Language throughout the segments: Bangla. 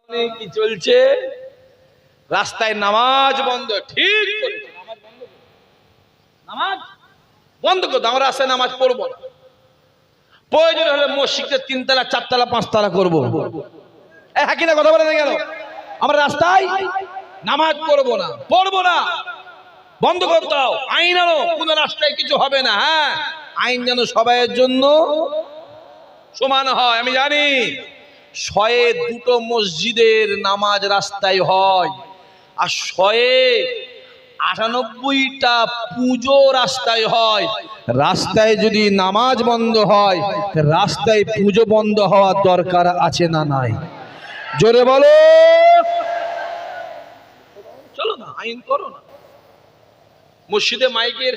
কি চলছে? রাস্তায় নামাজ বন্ধ। ঠিক করে নামাজ বন্ধ করতে, আমরা রাস্তায় নামাজ পড়বো না। প্রয়োজন হলে মসজিদের 3 তলা 4 তলা 5 তলা করবো। হ্যাঁ কিনা কথা বলে গেল? আমরা রাস্তায় নামাজ পড়বো না, বন্ধ করতে দাও। আইন আনো, কোন রাস্তায় কিছু হবে না। হ্যাঁ, আইন যেন সবাইয়ের জন্য সমান হয়। আমি জানি 102টো মসজিদের নামাজ রাস্তায় হয়, আর 198টা পুজো রাস্তায় হয়। রাস্তায় যদি নামাজ বন্ধ হয়, রাস্তায় পুজো বন্ধ হওয়ার দরকার আছে না নাই? জোরে বলো। চলো না, আইন করো না। মসজিদে মাইকের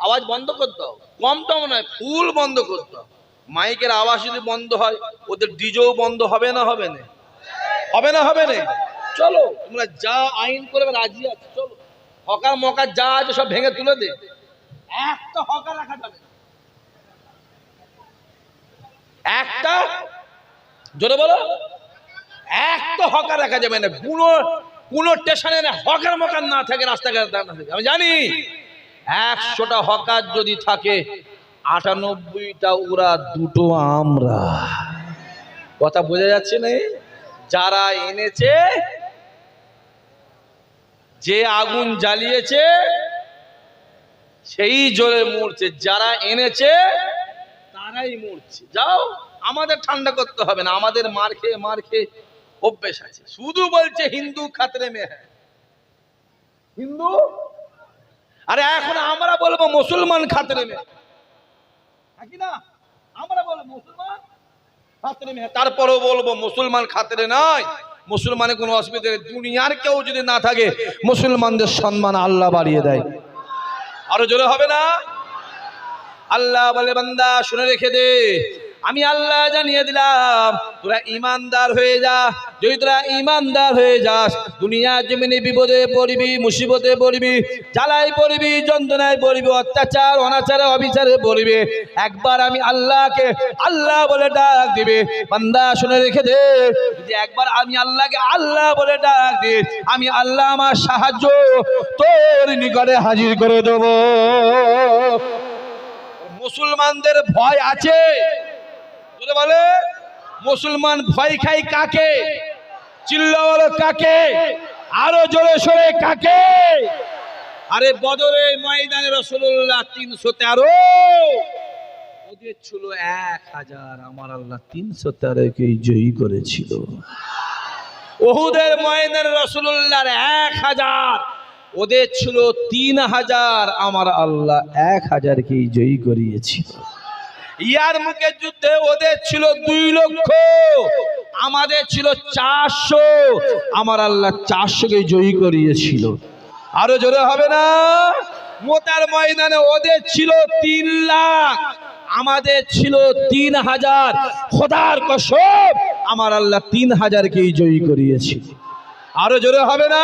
আওয়াজ বন্ধ করতে হবে, কমটাও নয়, ফুল বন্ধ করতে হবে। মাইকের আওয়াজ যদি বন্ধ হয়, ওদের ডিজেও বন্ধ হবে না? হবে না? চলো, তোমরা যা আইন করবে রাজি আছে। চলো, হকার মকার যা আছে সব ভেঙে তুলে দে। একটা হকার রাখা যাবে না, একটা, জোরে বলো, একটা হকার রাখা যাবে না। কোন স্টেশনে হকার মকার না থাকে, রাস্তাঘাট না থাকে। আমি জানি 100টা হকার যদি থাকে, 98টা ওরা, 2টো আমরা। কথা বোঝা যাচ্ছে না? যারা এনেছে, যে আগুন জ্বালিয়েছে সেই জ্বলে মরছে, যারা এনেছে তারাই মরছে। যাও, আমাদের ঠান্ডা করতে হবে না, আমাদের মার খেয়ে অভ্যেস আছে। শুধু বলছে হিন্দু খাতরে মে হ্যায়, হিন্দু। আরে এখন আমরা বলবো মুসলমান খাতরে মে, নাকি না? আমরা বলবো মুসলমান খাতরে মে, তারপরেও বলবো মুসলমান খাতরে নয়। মুসলমানের কোনো অসুবিধা নেই। দুনিয়ার কেউ যদি না থাকে, মুসলমানদের সম্মান আল্লাহ বাড়িয়ে দেয়। আরো জোরে হবে না? আল্লাহ বলে, বান্দা শুনে রেখে দে, আমি আল্লাহ জানিয়ে দিলাম, তোরা ইমানদার হয়ে যা। যদি তোরা ইমানদার হয়ে যাস, দুনিয়া জমিনে বিপদে পড়বি, মুসিবতে পড়বি, জ্বালায় পড়বি, যন্ত্রণায় পড়বি, অত্যাচার অনাচারে অবিচারে পড়বি, একবার আমি আল্লাহকে আল্লাহ বলে ডাক দিবে। বান্দা শুনে রেখে দে, যে একবার আমি আল্লাহকে আল্লাহ বলে ডাক দি, আমি আল্লাহ আমার সাহায্য তোর নিকটে হাজির করে দেব। মুসলমানদের ভয় আছে, বলে মুসলমান ভয় খাই কাকে? চিল্লা বলো কাকে? আরো জোরে সোরে কাকে? আরে বদরের ময়দানে রাসূলুল্লাহ 313, ওদের ছিল 1000, আমার আল্লাহ 313কে জয়ী করেছিল। উহুদের ময়দানে রাসূলুল্লাহর 1000, ওদের ছিল 3000, আমার আল্লাহ 1000কে জয়ী করিয়েছিল। ইয়ার মুখের যুদ্ধে ওদের ছিল 2 লক্ষ, আমাদের ছিল 400, আমার আল্লাহ 400কে জয়ী করিয়েছিল। আরো জোরে হবে না? মোতার ময়দানে ওদের ছিল 3 লাখ, আমাদের ছিল 3000। খোদার কসম, আমার আল্লাহ 3000কেই জয়ী করিয়েছিল। আরো জোরে হবে না?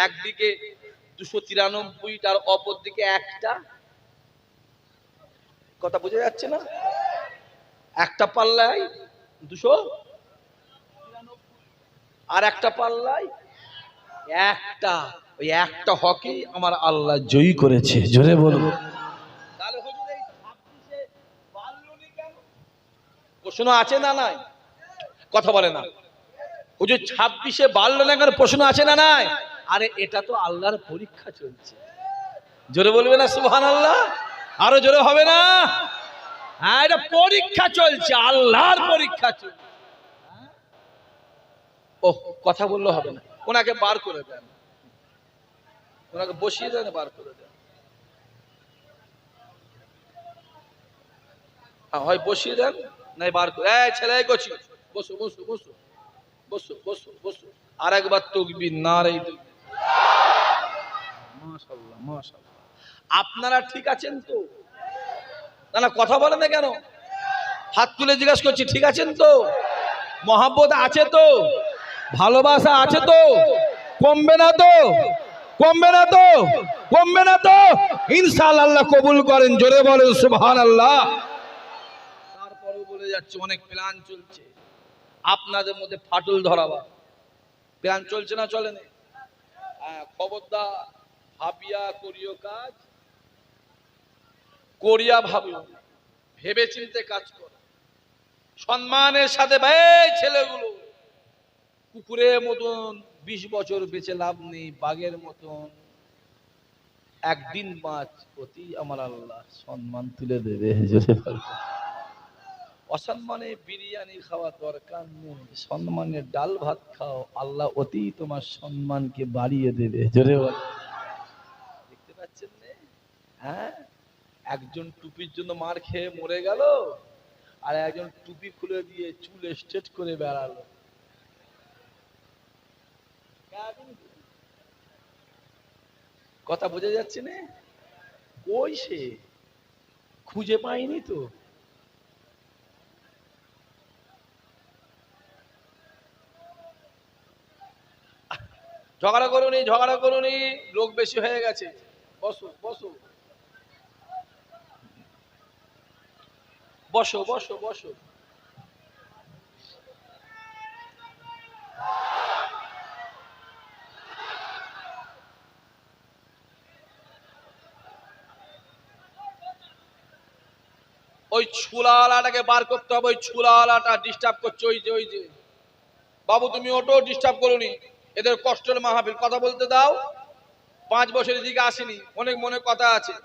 একদিকে 293, অপর দিকে একটা। কথা বোঝা যাচ্ছে না? একটা পাল্লায় 200, আর একটা পাল্লায় একটা। ওই একটা হকি আমার আল্লাহ জয়ী করেছে। জোরে বলবো। তাহলে হুজুর এই 26-এ বাল্লনি কেন? প্রশ্ন আছে না নাই? কথা বলে না হুজুর, 26-এ বাল্য না কেন? প্রশ্ন আছে না নাই? আরে এটা তো আল্লাহর পরীক্ষা চলছে। জোরে বলবে না সুবহানাল্লাহ? আরো জোরে হবে না? হ্যাঁ, এটা পরীক্ষা চলছে, আল্লাহর পরীক্ষা চলছে। ও কথা বললে হবে না, ওনাকে বার করে দেন, ওনাকে বসিয়ে দেন, বার করে দেন। হয় বসিয়ে দেন, নাই বার করে। ছেলে করছি, বসো বসো বসো বসো বসো বসো। আর একবার তাকবীর, নারে তাকবীর। মাশাআল্লাহ মাশাআল্লাহ। আপনারা ঠিক আছেন তো? না কথা বলেন না কেন? হাত তুলে জিজ্ঞাসা করছি, ঠিক আছেন তো? মহব্বত আছে তো? ভালোবাসা আছে তো? কমবে না তো? কমবে না তো? কমবে না তো? ইনশাআল্লাহ আল্লাহ কবুল করেন। জোরে বলেন সুবহানাল্লাহ। তারপরে বলে যাচ্ছে, অনেক প্ল্যান চলছে আপনাদের মধ্যে ফাটল ধরাবা। প্ল্যান চলছে না চলে না? খবরদার, ভাবিয়া করিও কাজ, করিয়া ভাবিও, ভেবে চিন্তে কাজ করো, সম্মানের সাথে। ভাই ছেলেগুলো কুকুরের মতন 20 বছর বেঁচে লাভ নেই, বাঘের মতন একদিন বাঁচ, অতি আমার আল্লাহ সম্মান তুলে দেবে। অসম্মানে বিরিয়ানি খাওয়া দরকার নেই, সম্মানে ডাল ভাত খাও, আল্লাহ অতি তোমার সম্মানকে বাড়িয়ে দেবে। জোরে বল। দেখতে পাচ্ছেন না? হ্যাঁ, একজন টুপির জন্য মার খেয়ে মরে গেল, আর একজন টুপি খুলে দিয়ে চুল স্ট্রেট করে বেড়ালো। কথা বোঝা যাচ্ছে না? কই সে খুঁজে পাইনি তো। ঝগড়া করুনি, ঝগড়া করুনি, লোক বেশি হয়ে গেছে। বসো বসো বসো বসো বসো। ওই ছুলাওয়ালাটাকে বার করতে হবে, ওই ছুলাওয়ালাটা ডিস্টার্ব করছে। ওই যে ওই যে বাবু, তুমি ওটো, ডিস্টার্ব করুনি, এদের কষ্টের মাহফিল, কথা বলতে দাও। 5 বছরের দিকে আসেনি, অনেক মনে কথা আছে।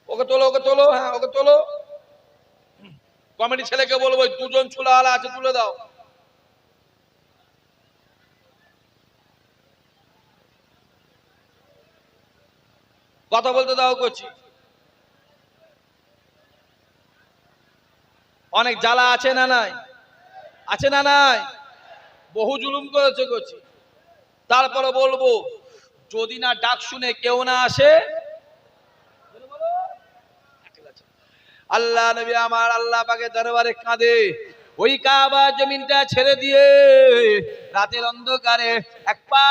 ওকে তোলো, ওকে তোলো, হ্যাঁ ওকে তোলো। কমিটি ছেলেকে বলবো, ওই 2জন ছুলাওয়ালা আছে, তুলে দাও। কথা বলতে দাও করছি। অনেক জ্বালা আছে না নাই? আছে না নাই? বহু জুলুম করেছে করছি। তারপরে বলবো, যদি না ডাক শুনে কেউ না আসে, আল্লাহ নবী আমার আল্লাহ পাকের দরবারে কাঁদে। ওই কাবা জমিনটা ছেড়ে দিয়ে রাতের অন্ধকারে এক পা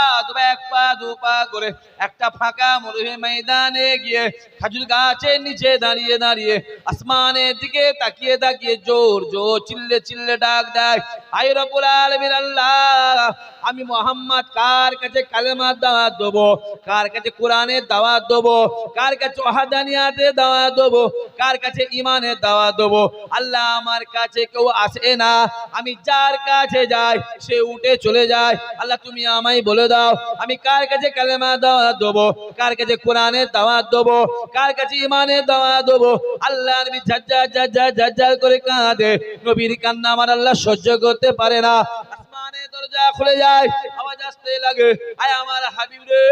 দু পা করে একটা ফাঁকা মরুভূমি ময়দানে গিয়ে খেজুর গাছের নিচে দাঁড়িয়ে দাঁড়িয়ে আসমানের দিকে তাকিয়ে তাকিয়ে জোর জোর চিল্লে চিল্লে ডাক দেয়, আয় রব্বুল আলামিন আল্লাহ, আমি মুহাম্মদ কার কাছে কালেমার দাওয়াত দেবো, কার কাছে কোরআনের দাওয়াত দেবো, কার কাছে ওয়াহদানিয়াতের দাওয়াত দেবো, কার কাছে ঈমানের দাওয়াত দেবো। আল্লাহ আমার কাছে কেউ আসে না, আমি যার কাছে যাই সে উঠে চলে যায়। আল্লাহ তুমি আমায় বলে দাও, আমি কার কাছে কালেমার দাওয়াত দেবো, কার কাছে কোরআনের দাওয়াত দেবো, কার কাছে ঈমানের দাওয়াত দেবো। আল্লাহ নবী ঝাজ্জার ঝাজ্জার ঝাজ্জার করে কাঁদে। নবীর কান্না আমার আল্লাহ সহ্য করতে পারে না। আসমানের দরজা খুলে যায়, আওয়াজ আসতে লাগে, আয় আমার হাবিব রে,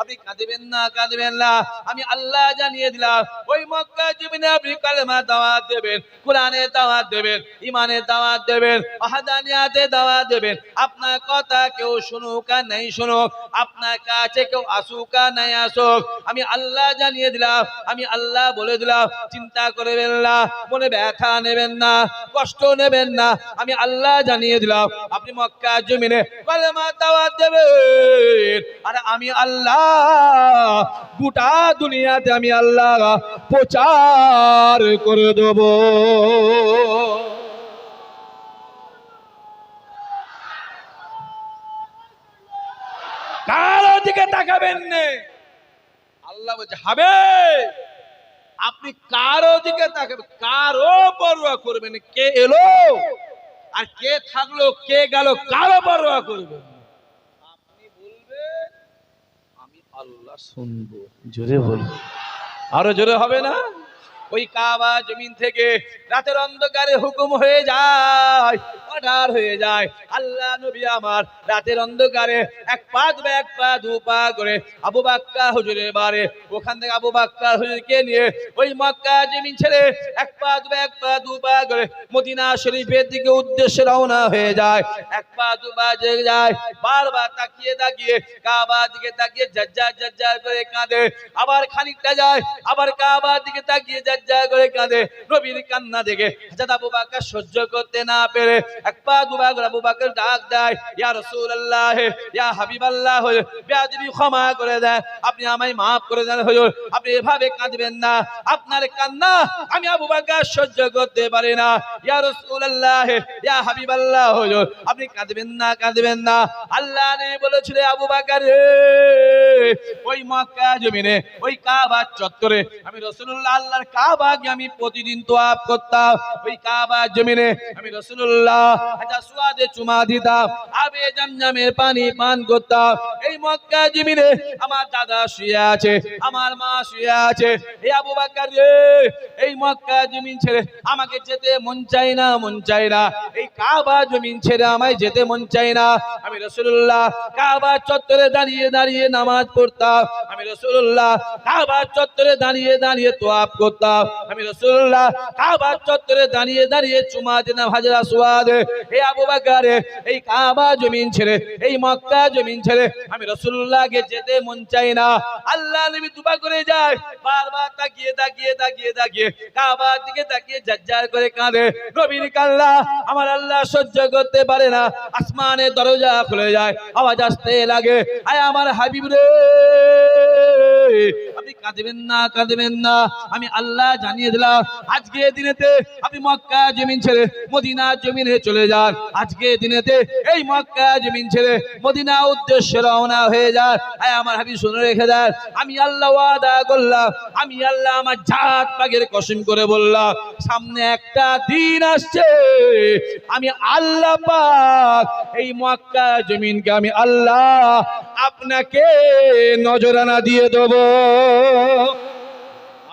আপনি কাঁদবেন না, কাঁদবেন না। আমি আল্লাহ জানিয়ে দিলাম, ওই মক্কা জমিনে আপনি কালেমার দাওয়াত দেবেন, কোরআনের দাওয়াত দেবেন, ঈমানের দাওয়াত দেবেন, ওয়াহদানিয়াতের দাওয়াত দেবেন। আপনার কথা কেউ শুনুক আর নাই শুনুক, আপনার কাছে কেউ আসুক আর নাই আসুক, আমি আল্লাহ জানিয়ে দিলাম, আমি আল্লাহ বলে দিলাম, চিন্তা করবেন না, মনে ব্যথা নেবেন না, কষ্ট নেবেন না। আমি আল্লাহ জানিয়ে দিলাম, আপনি মক্কা জমিনে কালেমার দাওয়াত দেবেন, আর আমি আল্লাহ গোটা দুনিয়াতে আমি আল্লাহ প্রচার করে দেব। কারো দিকে তাকাবেন না। আল্লাহ বলছে, হবে আপনি কারো দিকে তাকাবেন, কারো পরোয়া করবেন, কে এলো আর কে থাকলো, কে গেল, কারো পরোয়া করবেন। আপনি বলবেন, আমি আল্লাহ শুনবো। জোরে বলবো, আরো জোরে হবে না? ওই কাবা জমিন থেকে রাতের অন্ধকারে হুকুম হয়ে যায়, অর্ডার হয়ে যায়। আল্লাহ নবী আমার রাতের অন্ধকারে এক পা দু পা করে আবু বাক্কার হুজুরের বাড়ি, ওখান থেকে আবু বাক্কার হুজুরকে নিয়ে ওই মক্কা জমিন ছেড়ে এক পা দু পা করে মদিনা শরীফের দিকে উদ্দেশ্যে রওনা হয়ে যায়। এক পা দু পা জেগে যায়, বারবার তাকিয়ে তাকিয়ে কাবার দিকে তাকিয়ে ঝরঝর ঝরঝর করে কাঁদে। আবার খানিকটা যায়, আবার কাবার দিকে তাকিয়ে জাজ্জা করে কাঁদে। নবীর কান্না দেখে হযরত আবু বকর সহ্য করতে না পেরে একবার দুবার করে আবু বকর ডাক দেয়, ইয়া রাসূলুল্লাহ, ইয়া হাবিবাল্লাহ, বেয়াদবি ক্ষমা করে দেন, আপনি আমায় maaf করে দেন হুজুর, আপনি এভাবে কাঁদবেন না, আপনার কান্না আমি আবু বকর সহ্য করতে পারি না। ইয়া রাসূলুল্লাহ, ইয়া হাবিবাল্লাহ হুজুর, আপনি কাঁদবেন না, কাঁদবেন না। আল্লাহ নবী বলেছিল, আবু বকর রে, ওই মক্কা জমিনে ওই কাবা চত্বরে আমি রাসূলুল্লাহ আল্লাহর কাবাকে আমি প্রতিদিন তওয়াফ করতাম। ওই কাবা জমিনে আমি রাসূলুল্লাহ হাজার সুয়াদে চুমা দিতাম, আবে জামজামের পানি পান করতাম। এই মক্কা জমিনে আমার দাদা শুয়ে আছে, আমার মা শুয়ে আছে। এই আবু বকর রে, এই মক্কা জমিন ছেড়ে আমাকে যেতে মন চাই না, মন চাই না। এই কাবা জমিন ছেড়ে আমায় যেতে মন চাই না। আমি রাসূলুল্লাহ কাবা চত্বরে দাঁড়িয়ে দাঁড়িয়ে নামাজ পড়তাম। আমি রাসূলুল্লাহ কাবা চত্বরে দাঁড়িয়ে দাঁড়িয়ে তওয়াফ করতাম। আমি রাসূলুল্লাহ কাবা চত্বরে দাঁড়িয়ে দাঁড়িয়ে চুমা দিতাম হাজর আসওয়াদ। হে আবু বকর, এই কাবা জমিন ছেড়ে এই মক্কা জমিন ছেড়ে আমি রাসূলুল্লাহকে যেতে মন চাই না। আল্লাহ নবী দুবা করে যায়, বারবার তাকিয়ে তাকিয়ে তাকিয়ে তাকিয়ে কাবার দিকে তাকিয়ে জাজ্জার করে কাঁদে। নবীর কান্না আমার আল্লাহ সহ্য করতে পারে না। আসমানের দরজা খুলে যায়, আওয়াজ আসতে লাগে, আয় আমার হাবিব রে, আপনি কাঁদবেন না, কাঁদবেন না। আমি আল্লাহ জানিয়ে দিলাম, আজকে দিনেতে আপনি মক্কা জমিন ছেড়ে মদিনা জমিনে চলে যান। আজকে দিনেতে এই মক্কা জমিন ছেড়ে মদিনা উদ্দেশ্যে রওনা হয়ে যান। আয় আমার হাবিব শুনে রেখে দেন, আমি আল্লাহ ওয়াদা করলাম, আমি আল্লাহ আমার জাত পাকের কসম করে বললাম, সামনে একটা দিন আসছে, আমি আল্লাহ পাক এই মক্কা জমিনকে আমি আল্লাহ আপনাকে নজরানা দিয়ে দেব।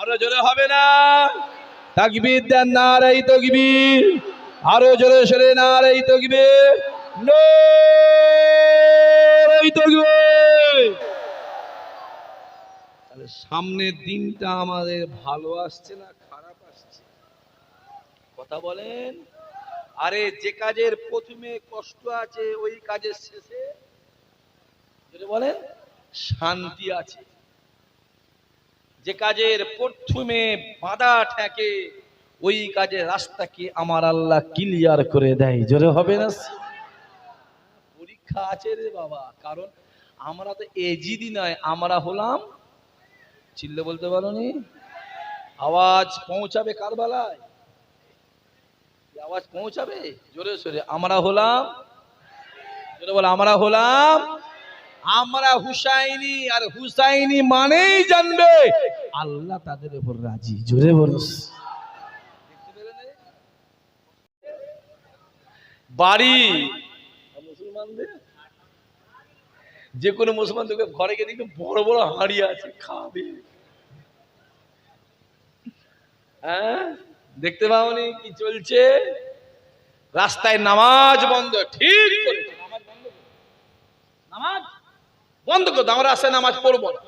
আরো জোরে হবে না? তাকবীর দেন, নারে তাকবীর। আরো জোরে সরে নারে তাকবীর, নারে তাকবীর। তাহলে সামনের দিনটা আমাদের ভালো আসছে না খারাপ আসছে? কথা বলেন। আরে যে কাজের প্রথমে কষ্ট আছে ওই কাজের শেষে বলেন শান্তি আছে। যে কাজের প্রথমে বাধা ঠেকে ওই কাজের রাস্তাকে আমার আল্লাহ ক্লিয়ার করে দেয়। জোরে হবে না? পরীক্ষা আছে রে বাবা, কারণ আমরা তো এজিদি নয়, আমরা হলাম, চিল্লে বলতে পারো নি, আওয়াজ পৌঁছাবে কারবালায়, আওয়াজ পৌঁছাবে জোরে সোরে। আমরা হলাম, জোরে বলে, আমরা হলাম, আমরা হুসাইনি। আর হুসাইনি মানেই জানবে আল্লাহ তাদের উপর রাজি। জোরে বলুন। বাড়ি মুসলমানদের, যে কোনো মুসলমান তোকে ঘরে গিয়ে দেখবে বড় বড় হাঁড়ি আছে, খাবে। হ্যাঁ, দেখতে পাওনি কি চলছে? রাস্তায় নামাজ বন্ধ, ঠিক করে নামাজ বন্ধ করতো, আমরা রাস্তায় নামাজ পড়বো না।